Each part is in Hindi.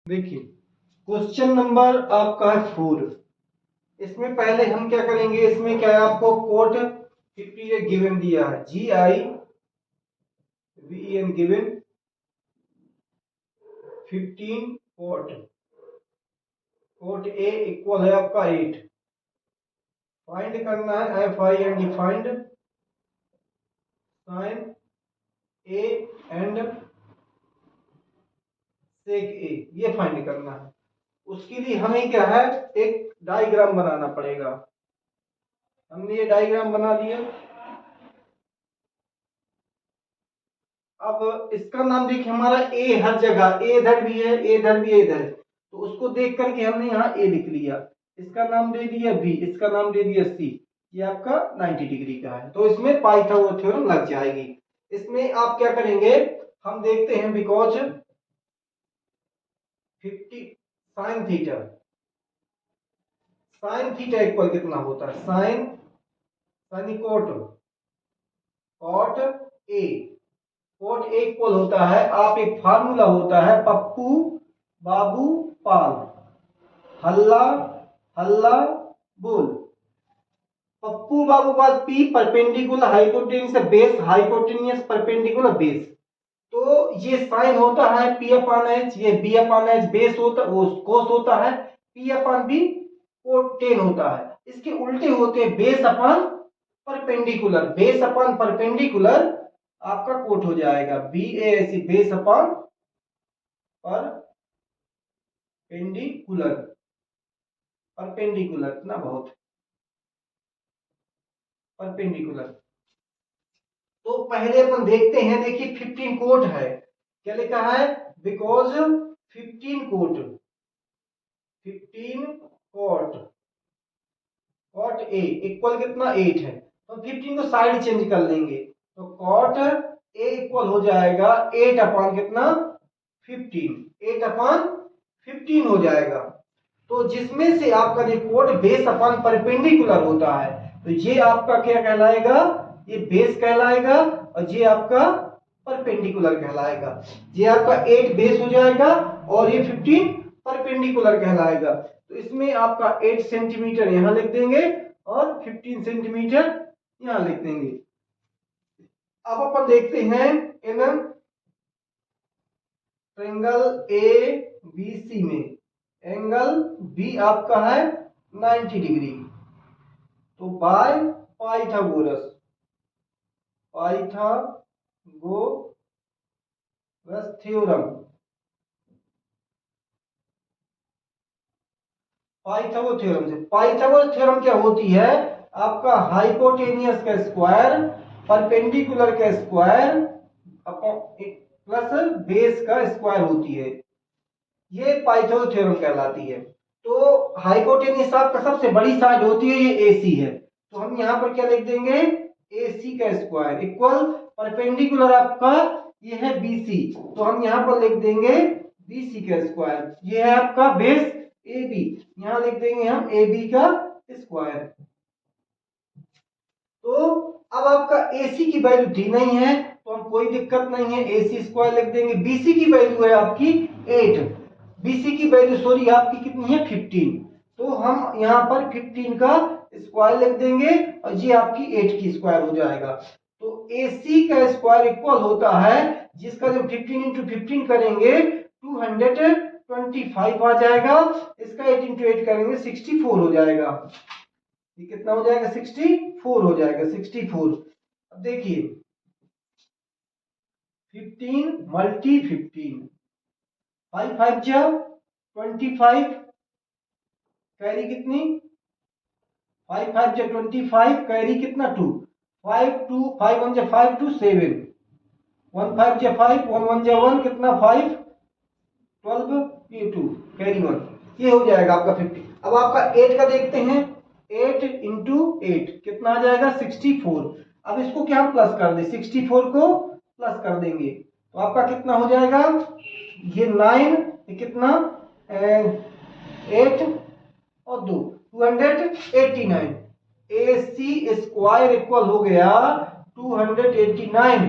देखिए क्वेश्चन नंबर आपका है 4। इसमें पहले हम क्या करेंगे, इसमें क्या है आपको कोट 50 गिवन दिया है, GIVEN given 15 cot A equal है आपका 8। फाइंड करना है FI and defined sine A and sec A, ये फाइंड करना है। उसके लिए हमें क्या है, एक डायग्राम बनाना पड़ेगा। हमने ये डायग्राम बना लिया। अब इसका नाम देखिए, हमारा ए हर जगह, ए इधर भी है, ए इधर भी है, इधर, तो उसको देख करके हमने यहाँ ए लिख लिया। इसका नाम दे दिया बी, इसका नाम दे दिया सी। ये आपका 90 डिग्री का है, तो इसमें पाइथागोरस थ्योरम लग जाएगी। इसमें आप क्या करेंगे, हम देखते हैं बिकॉज 50 साइन थीटा इक्वल कितना होता है, साइन कॉट ए इक्वल होता है, आप एक फार्मूला होता है पप्पू बाबू पाल, हल्ला हल्ला बोल। पप्पू बाबू पाल P perpendicular hypotenuse base, hypotenuse perpendicular base. तो ये साइन होता है P अपॉन H, ये B अपॉन H बेस होता, वो कोस होता है, P अपॉन B टेन होता है। इसके उल्टे होते हैं base upon perpendicular, base upon perpendicular आपका कोट हो जाएगा BAC, बेस अपॉन परपेंडिकुलर ना, बहुत परपेंडिकुलर। तो पहले अपन देखते हैं, देखिए 15 कोट है, क्या लिखा है, बिकॉज 15 कॉट ए इक्वल कितना 8 है, तो 15 को साइड चेंज कर लेंगे, तो कॉट ए इक्वल हो जाएगा 8 अपॉन कितना 15, 8 अपॉन 15 हो जाएगा। तो जिसमें से आपका जो कोट बेस अपॉन परपेंडिकुलर होता है, तो ये आपका क्या कहलाएगा, ये बेस कहलाएगा, और ये आपका परपेंडिकुलर कहलाएगा। ये आपका 8 बेस हो जाएगा और ये 15 परपेंडिकुलर कहलाएगा। तो इसमें आपका 8 सेंटीमीटर यहां लिख देंगे और 15 सेंटीमीटर यहां लिख देंगे। अब अपन देखते हैं इन ट्रायंगल ABC में एंगल B आपका है 90 डिग्री, तो by Pythagoras theorem, Pythagoras theorem क्या होती है, आपका हाइपोटेनियस का स्क्वायर परपेंडिकुलर का स्क्वायर प्लस बेस का स्क्वायर होती है, ये पाइथागोरस थ्योरम कहलाती है। तो हाइपोटेनियस आपका सबसे बड़ी साइड होती है, ये AC है, तो हम यहां पर क्या लिख देंगे, AC का स्क्वायर इक्वल परपेंडिकुलर आपका ये है BC, तो हम यहां पर लिख देंगे BC का स्क्वायर। ये है आपका बेस AB, यहां लिख देंगे हम AB का स्क्वायर। तो अब आपका AC की वैल्यू दी नहीं है, तो हम कोई दिक्कत नहीं है, AC स्क्वायर लिख देंगे। BC की वैल्यू है आपकी 8, BC की वैल्यू सॉरी आपकी कितनी है 15, तो हम यहां पर 15 का स्क्वायर लिख देंगे और ये आपकी 8 की स्क्वायर हो जाएगा। तो AC का स्क्वायर इक्वल होता है, जिसका जब 15 इंटू 15 करेंगे 225 आ जाएगा, इसका 8 इंटू 8 करेंगे 64 हो जाएगा। ये कितना हो जाएगा, 64 हो जाएगा, 64। अब देखिए 15 मल्टी 15, 5 5 जा 25, कैरी कितनी 5 5 जा 25, कैरी कितना 2, 5 2 5 1 जा 5 2 7, 1 5 जा 5, 1 1 जा 1 कितना 5 12, ये 2 कैरी 1, ये हो जाएगा आपका 50। अब आपका 8 का देखते हैं, 8 इंटू 8 कितना आ जाएगा 64। अब इसको क्या हम प्लस कर दें, 64 को प्लस कर देंगे, तो आपका कितना हो जाएगा, ये 9, ये कितना 8 और 2 289, AC स्क्वायर इक्वल हो गया 289।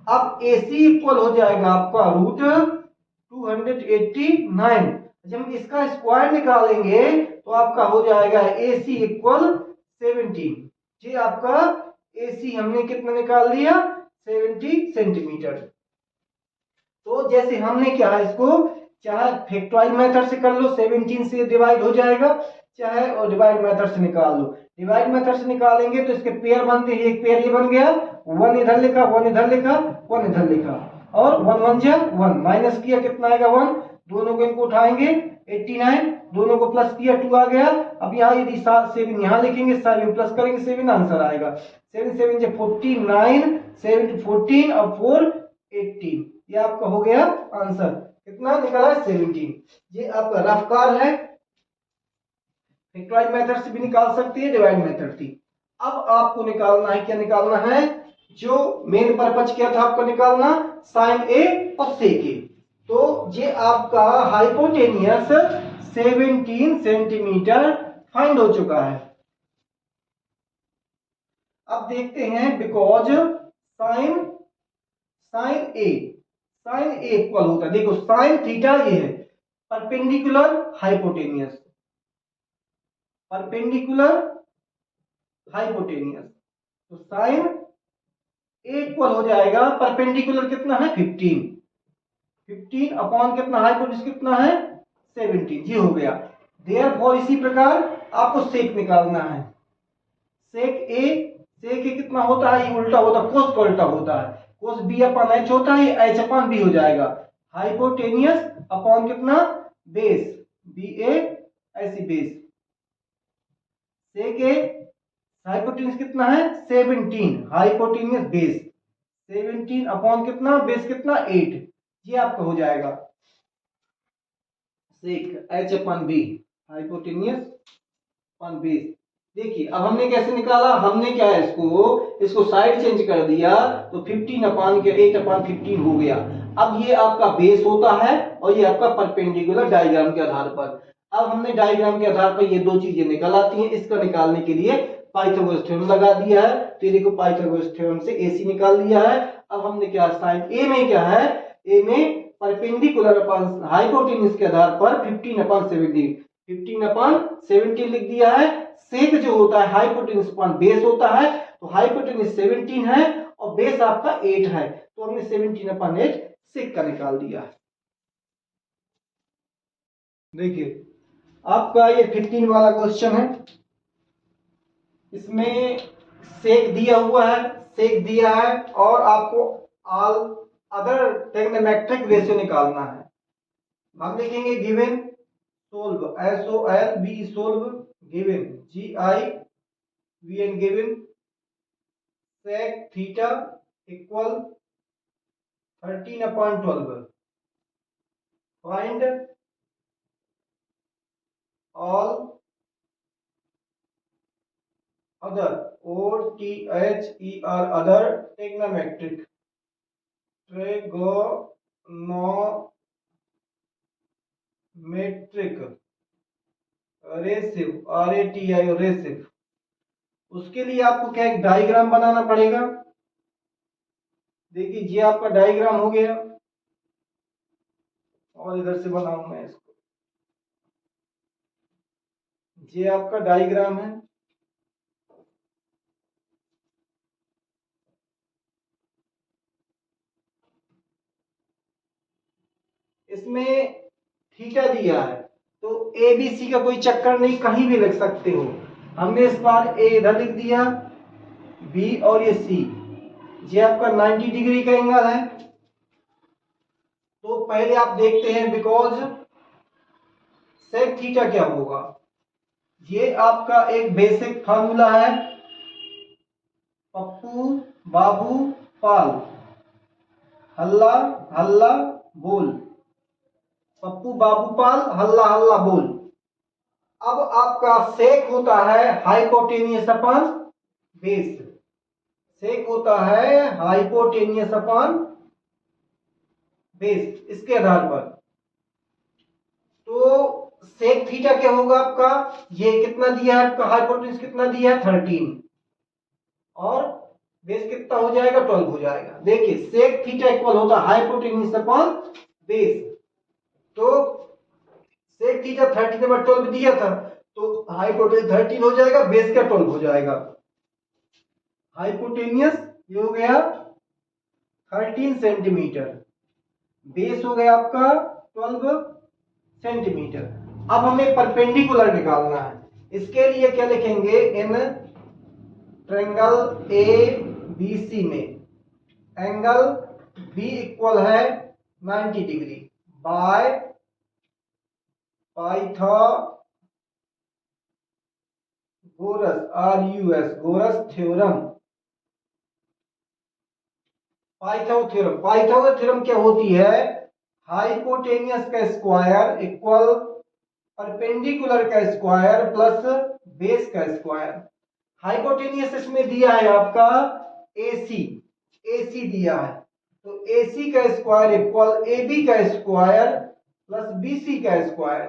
अब AC इक्वल हो जाएगा आपका रूट 289, जब हम इसका स्क्वायर निकालेंगे तो आपका हो जाएगा AC इक्वल 17। जी आपका AC हमने कितना निकाल लिया 70 सेंटीमीटर। तो जैसे हमने क्या है इसको चाहे फैक्टराइज मेथड से कर लो 17 से डिवाइड हो जाएगा, चाहे और डिवाइड मेथड से निकाल लो। डिवाइड मेथड से निकालेंगे तो इसके पेयर बनते हैं, एक पेयर ये बन गया, 1 इधर लिखा 1 इधर लिखा 1 इधर लिखा और 1 1 जा 1 माइनस किया कितना आएगा 1, दोनों को इनको उठाएंगे 89, दोनों को प्लस किया 2 आ गया। अब यहाँ यदि 7 यहाँ लिखेंगे 7 प्लस करेंगे 7 आंसर आएगा 7 7 जा 49 7 14 और 4 18। ये आपका हो गया आंसर, कितना निकला 17। ये आपका रफ कार है, फैक्टराइज मेथड से भी निकाल सकती है, डिवाइड मेथड थी। अब आपको निकालना है, क्या निकालना है, जो मेन पर्पज क्या था आपको निकालना, साइन ए और सेक ए। तो ये आपका हाइपोटेनियस 17 सेंटीमीटर फाइंड हो चुका है। अब देखते हैं बिकॉज साइन ए इक्वल होता है, देखो साइन थीटा ये है परपेंडिकुलर हाइपोटेनियस, तो साइन ए इक्वल हो जाएगा परपेंडिकुलर कितना है 15 अपॉन कितना हाइपोटेन्यूज कितना है 17। जी हो गया। देयरफॉर इसी प्रकार आपको सेक निकालना है। सेक ए कितना होता है, ये उल्टा होता है, कोस का उल्टा होता है, कोस बी अपॉन एच होता है, एच अपॉन बी हो जाएगा। हाइपोटेनियस अपॉन कितना बेस, बी ए ऐसी बेस, सेक ए हाइपोटेन्यूज कितना है 17, हाइपोटेनियस बेस 17 अपॉन कितना बेस कितना 8। ये आपका हो जाएगा sec H upon B hypotenuse upon base. देखिए अब हमने कैसे निकाला, हमने क्या है इसको साइड चेंज कर दिया तो 15 अपॉन के 8 अपॉन 15 हो गया। अब ये आपका बेस होता है और ये आपका परपेंडिकुलर डायग्राम के आधार पर। अब हमने डायग्राम के आधार पर ये दो चीजें निकल आती हैं, इसका निकालने के लिए पाइथागोरस थ्योरम लगा दिया है। तो ये देखो पाइथागोरस थ्योरम से AC निकाल लिया है। अब हमने क्या साइन ए में क्या है, ए में परपेंडिकुलर अपॉन हाइपोटेन्यूज के आधार पर 15 अपॉन 17 लिख दिया है। सेक जो होता है हाइपोटेन्यूज अपॉन बेस होता है, तो हाइपोटेन्यूज 17 है और बेस आपका 8 है, तो हमने 17 अपॉन 8 सेक का निकाल दिया। देखिए आपका ये 15 वाला क्वेश्चन है, इसमें सेक दिया हुआ है, सेक दिया है और आपको ऑल अदर ट्रिग्नोमेट्रिक रेशियो निकालना है। हम लिखेंगे given solve SOLV solve given GIVN given sec theta equal 13 upon 12 find all other OTHER other trigonometric ratio RATI ratio. उसके लिए आपको क्या एक डायग्राम बनाना पड़ेगा। देखिए ये आपका डायग्राम हो गया और इधर से बनाऊं मैं इसको, ये आपका डायग्राम है। इसमें थीटा दिया है तो ABC का कोई चक्कर नहीं, कहीं भी लिख सकते हो। हमने इस बार A इधर लिख दिया, B और ये C, ये आपका 90 डिग्री का एंगल है। तो पहले आप देखते हैं बिकॉज सेक थीटा क्या होगा। ये आपका एक बेसिक फार्मूला है, पप्पू बाबू पाल हल्ला हल्ला बोल, पप्पू बाबू पाल हल्ला हल्ला बोल। अब आपका सेक होता है हाइपोटेनियस अपॉन बेस, सेक होता है हाइपोटेनियस अपॉन बेस, इसके आधार पर। तो सेक थीटा क्या होगा आपका, ये कितना दिया है आपका हाइपोटेन्यूज कितना दिया है 13 और बेस कितना हो जाएगा 12 हो जाएगा। देखिए सेक थीटा इक्वल होता है हाइपोटेन्यूज अपॉन बेस, तो थीटा 13/12 दिया था, तो हाइपोटेन्यूस 13 हो जाएगा, बेस का 12 हो जाएगा। हाइपोटेनियस ये हो गया 13 सेंटीमीटर, बेस हो गया आपका 12 सेंटीमीटर। अब हमें परपेंडिकुलर निकालना है। इसके लिए क्या लिखेंगे, in triangle A B C में एंगल बी इक्वल है 90 डिग्री बाय पाइथागोरस गोरस थ्योरम। पाइथागोरस थ्योरम क्या होती है, हाइपोटेनियस का स्क्वायर इक्वल परपेंडिकुलर का स्क्वायर प्लस बेस का स्क्वायर। हाइपोटेनियस इसमें दिया है आपका AC दिया है, तो AC का स्क्वायर इक्वल AB का स्क्वायर प्लस BC का स्क्वायर।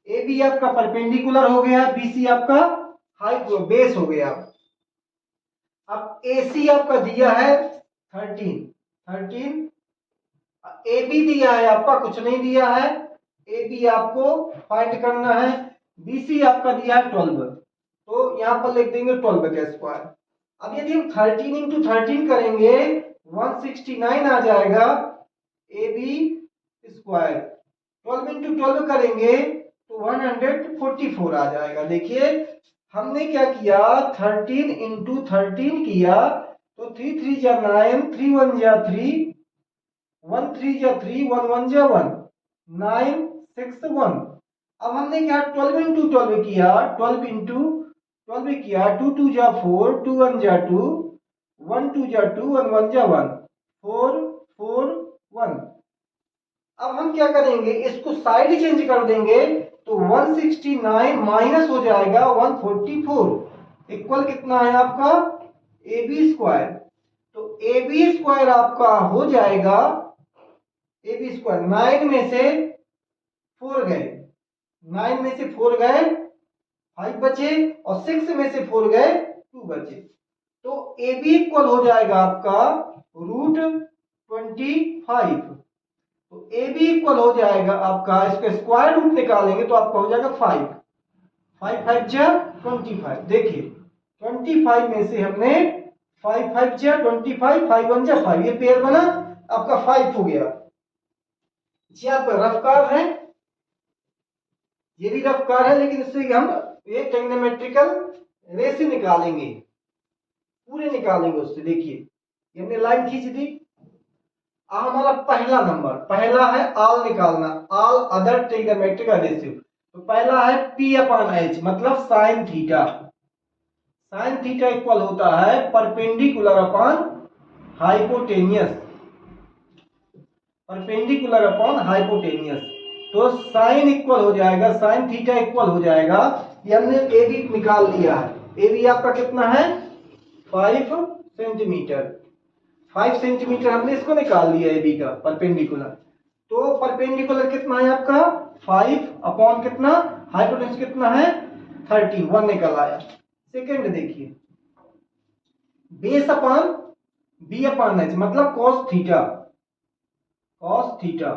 AB आपका परपेंडिकुलर हो गया, BC आपका बेस हो गया। अब AC आपका दिया है 13, AB दिया है आपका कुछ नहीं दिया है, AB आपको फाइंड करना है, BC आपका दिया है 12, तो यहां पर लिख देंगे 12 का स्क्वायर। अब यदि हम 13 इंटू 13 करेंगे 169 आ जाएगा AB स्क्वायर, 12 इंटू 12 करेंगे तो 144 आ जाएगा। देखिए हमने क्या किया, 13 इंटू 13 किया तो 3 3 जा 9, 3 1 जा 3, 1 3 जा 3, 1 1 जा 1, 9 6 1। अब हमने क्या 12 इंटू 12 किया, 12 इंटू 12 किया, 2 2 जा 4, 2 1 जा 2, 1 2 जा 2, 1 1 जा 1, 4 4 1। अब हम क्या करेंगे, इसको साइड चेंज कर देंगे तो 169 माइनस हो जाएगा 144 इक्वल कितना है आपका AB स्क्वायर। तो AB स्क्वायर आपका हो जाएगा, AB स्क्वायर 9 में से 4 गए, 9 में से 4 गए 5 बचे, और 6 में से 4 गए 2 बचे, तो AB इक्वल हो जाएगा आपका √25। तो AB इक्वल हो जाएगा आपका, इसका स्क्वायर रूट निकालेंगे तो आपका हो जाएगा 5 5 5 जा 25। देखिए 25 में से हमने 5 5 जा 25, 5 1 जा 5, ये पेयर बना आपका 5 हो गया। जी आप रफ कार है, ये भी रफ कार है, लेकिन इससे हम ये ट्रिग्नोमेट्रिकल रेशियो निकालेंगे, पूरे निकालेंगे उससे। देखिए हमने लाइन खींच दी। हमारा पहला नंबर, पहला है आल निकालना, आल अदर ट्रिग्नोमेट्रिकल रेशियो। तो पहला है P/H मतलब sine theta. Sine theta equal होता है perpendicular upon hypotenuse, perpendicular upon hypotenuse. तो साइन इक्वल हो जाएगा, साइन थीटा इक्वल हो जाएगा, ये हमने ए बी निकाल लिया है। ए बी आपका कितना है 5 सेंटीमीटर, 5 सेंटीमीटर हमने इसको निकाल लिया ए बी का परपेंडिकुलर। तो परपेंडिकुलर कितना है आपका 5 अपॉन कितना, हाइपोटेन्यूस कितना है 13, 1 निकल आया। सेकेंड देखिए, base upon B upon H मतलब cos theta, cos theta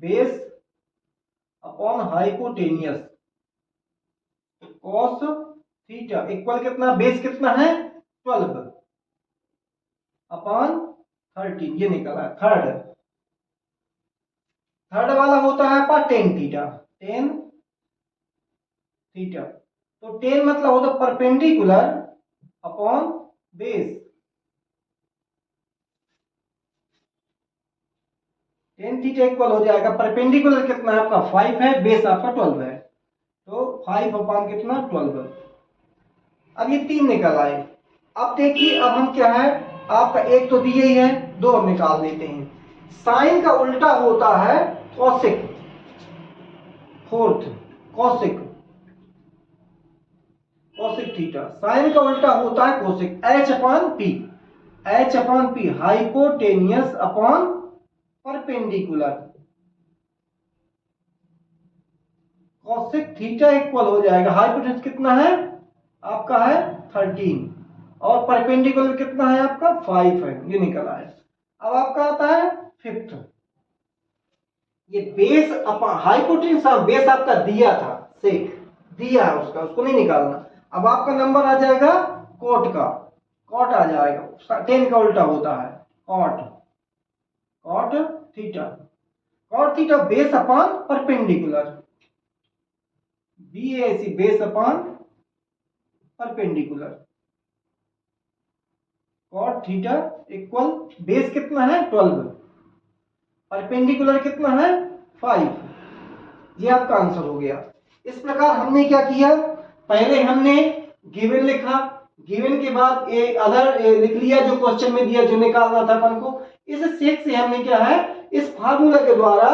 base upon hypotenuse, cos theta equal कितना, बेस कितना है 12 अपॉन 13, ये निकला। थर्ड वाला होता है आपका टेन थीटा, टेन थीटा। तो टेन मतलब होता है perpendicular upon base, tan theta equal हो जाएगा, परपेंडिकुलर कितना है आपका 5 है, बेस आपका 12 है, तो 5 अपॉन कितना 12। अब ये 3 निकल आए। अब देखिए अब हम क्या है, आपका एक तो दिए ही है, दो हम निकाल देते हैं। साइन का उल्टा होता है cosec, fourth cosec, cosec theta. Sine का उल्टा होता है cosec, H upon P, H upon P hypotenuse upon perpendicular. Cosec theta equal हो जाएगा, हाइपोटेन्यूस कितना है आपका है 13 और परपेंडिकुलर कितना है आपका 5 है, ये निकल आया। अब आपका आता है फिफ्थ, ये बेस अपॉन हाइपोटेन्यूज बेस आपका दिया था, सेक दिया है उसका, उसको नहीं निकालना। अब आपका नंबर आ जाएगा कॉट का, कॉट आ जाएगा, टेन का उल्टा होता है cot, cot theta, cot theta base upon perpendicular, BAC base upon perpendicular, cot theta equal base कितना है 12, परपेंडिकुलर कितना है 5। ये आपका आंसर हो गया। इस प्रकार हमने क्या किया, पहले हमने गिवन लिखा, गिवन के बाद ए अदर लिख लिया जो क्वेश्चन में दिया, जो निकालना था अपन को। इस सेक से हमने क्या है, इस फार्मूला के द्वारा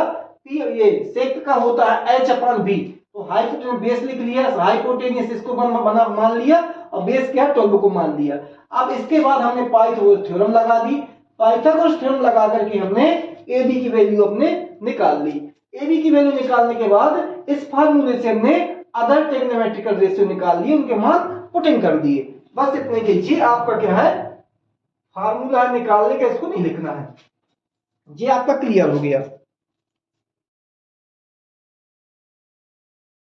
ये सेक का होता है H अपॉन B, तो हाइपोटेन्यूज बेस लिख लिया, हाइपोटेन्यूज इसको बना मान लिया और बेस क्या 12 को मान लिया। अब इसके बाद हमने पाइथागोरस थ्योरम लगा दी, पाइथागोरस थ्योरम लगा करके हमने AB की वैल्यू अपने निकाल ली। AB की वैल्यू निकालने के बाद इस फार्मूले से हमने अदर ट्रिग्नोमेट्रिकल रेशियो निकाल लिए, उनके मान पुटिंग कर दिए। बस इतने कीजिए, आपका क्या है फार्मूला निकालने का, इसको नहीं लिखना है। ये आपका क्लियर हो गया।